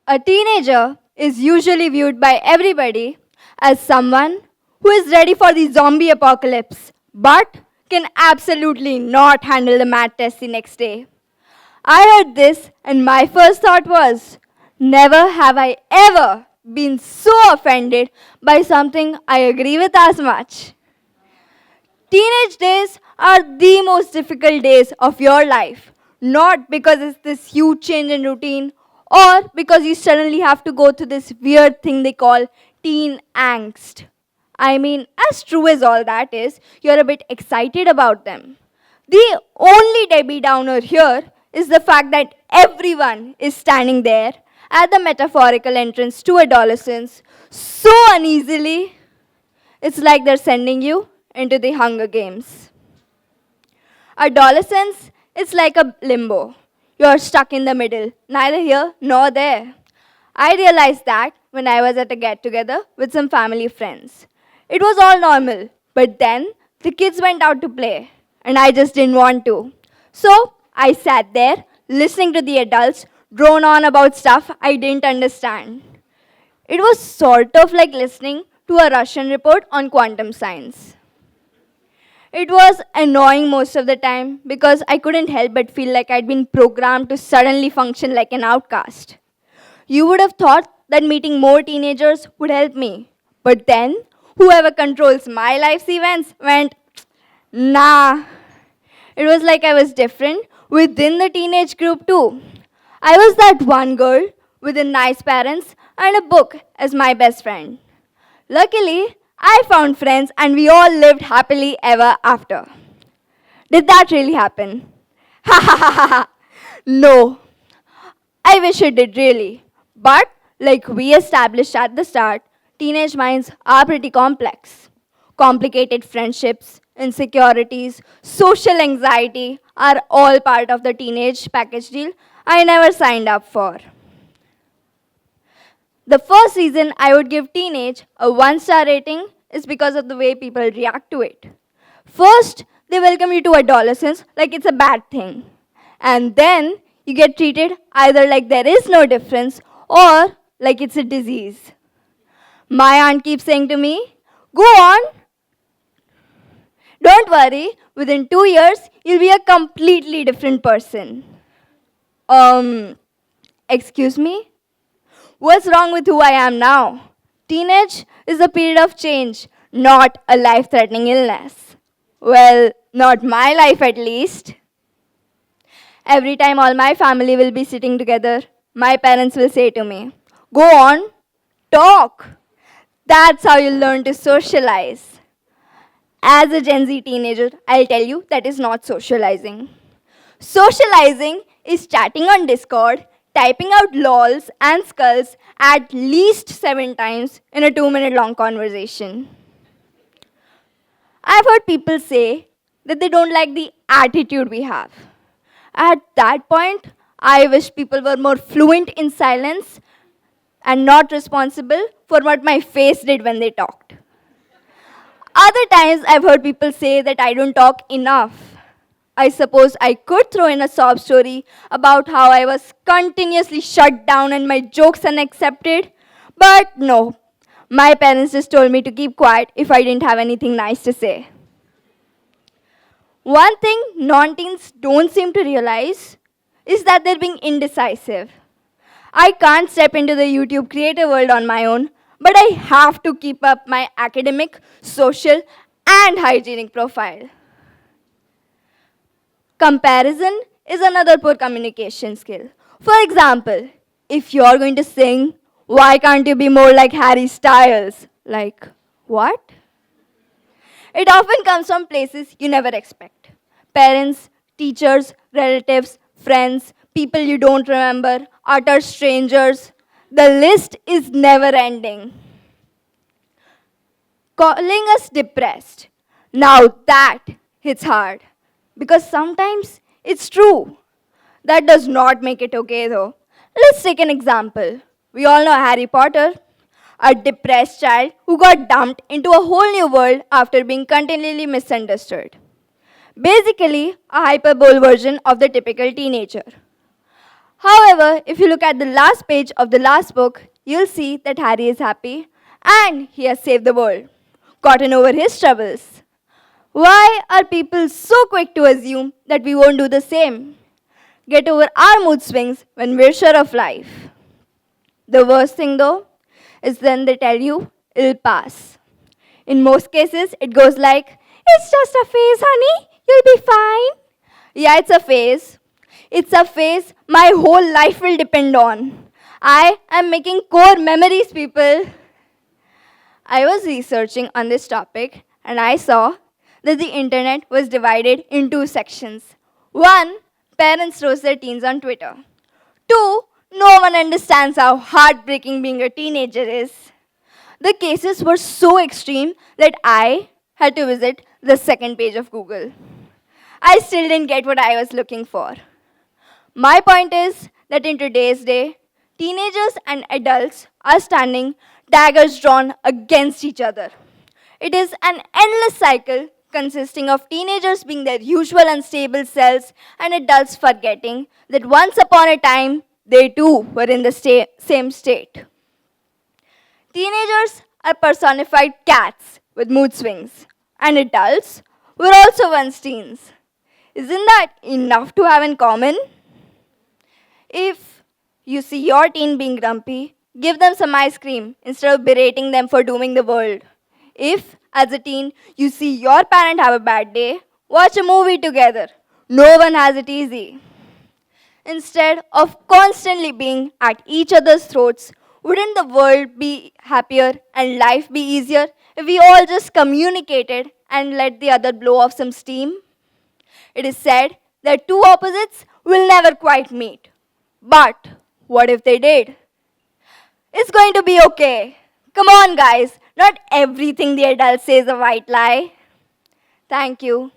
A teenager is usually viewed by everybody as someone who is ready for the zombie apocalypse but can absolutely not handle the math test the next day. I heard this and my first thought was, never have I ever been so offended by something I agree with as much. Teenage days are the most difficult days of your life, not because it's this huge change in routine or because you suddenly have to go through this weird thing they call teen angst. I mean, as true as all that is, you're a bit excited about them. The only Debbie Downer here is the fact that everyone is standing there at the metaphorical entrance to adolescence so uneasily, it's like they're sending you into the Hunger Games. Adolescence is like a limbo. You're stuck in the middle, neither here nor there. I realized that when I was at a get together with some family friends. It was all normal, but then the kids went out to play, and I just didn't want to. So I sat there listening to the adults drone on about stuff I didn't understand. It was sort of like listening to a Russian report on quantum science. It was annoying most of the time because I couldn't help but feel like I'd been programmed to suddenly function like an outcast. You would have thought that meeting more teenagers would help me. But then, whoever controls my life's events went, nah. It was like I was different within the teenage group too. I was that one girl with the nice parents and a book as my best friend. Luckily, I found friends and we all lived happily ever after. Did that really happen? Ha ha ha ha ha. No, I wish it did really. But, like we established at the start, teenage minds are pretty complex. Complicated friendships, insecurities, social anxiety are all part of the teenage package deal I never signed up for. The first reason I would give teenage a 1-star rating is because of the way people react to it. First, they welcome you to adolescence like it's a bad thing. And then you get treated either like there is no difference or like it's a disease. My aunt keeps saying to me, go on, don't worry, within 2 years, you'll be a completely different person. Um, excuse me? What's wrong with who I am now? Teenage is a period of change, not a life threatening illness. Well, not my life at least. Every time all my family will be sitting together, my parents will say to me, go on, talk. That's how you learn to socialize. As a Gen Z teenager, I'll tell you that is not socializing. Socializing is chatting on Discord, typing out lols and skulls at least 7 times in a 2-minute long conversation. I've heard people say that they don't like the attitude we have. At that point, I wish people were more fluent in silence and not responsible for what my face did when they talked. Other times, I've heard people say that I don't talk enough. I suppose I could throw in a sob story about how I was continuously shut down and my jokes unaccepted, but no. My parents just told me to keep quiet if I didn't have anything nice to say. One thing non-teens don't seem to realize is that they're being indecisive. I can't step into the YouTube creator world on my own, but I have to keep up my academic, social, and hygienic profile. Comparison is another poor communication skill. For example, if you're going to sing, why can't you be more like Harry Styles? Like, what? It often comes from places you never expect. Parents, teachers, relatives, friends, people you don't remember, utter strangers. The list is never ending. Calling us depressed. Now that hits hard. Because sometimes it's true. That does not make it okay though. Let's take an example. We all know Harry Potter, a depressed child who got dumped into a whole new world after being continually misunderstood. Basically, a hyperbole version of the typical teenager. However, if you look at the last page of the last book, you'll see that Harry is happy and he has saved the world, gotten over his troubles. Why are people so quick to assume that we won't do the same? Get over our mood swings when we're sure of life. The worst thing though is then they tell you it'll pass. In most cases, it goes like, it's just a phase, honey, you'll be fine. Yeah, it's a phase. It's a phase my whole life will depend on. I am making core memories, people. I was researching on this topic and I saw that the internet was divided in two sections. One, parents roast their teens on Twitter. Two, no one understands how heartbreaking being a teenager is. The cases were so extreme that I had to visit the second page of Google. I still didn't get what I was looking for. My point is that in today's day, teenagers and adults are standing daggers drawn against each other. It is an endless cycle consisting of teenagers being their usual unstable selves and adults forgetting that once upon a time they too were in the same state. Teenagers are personified cats with mood swings, and adults were also once teens. Isn't that enough to have in common? If you see your teen being grumpy, give them some ice cream instead of berating them for dooming the world. If, as a teen, you see your parent have a bad day, watch a movie together. No one has it easy. Instead of constantly being at each other's throats, wouldn't the world be happier and life be easier if we all just communicated and let the other blow off some steam? It is said that two opposites will never quite meet. But what if they did? It's going to be okay. Come on, guys. Not everything the adults say is a white lie. Thank you.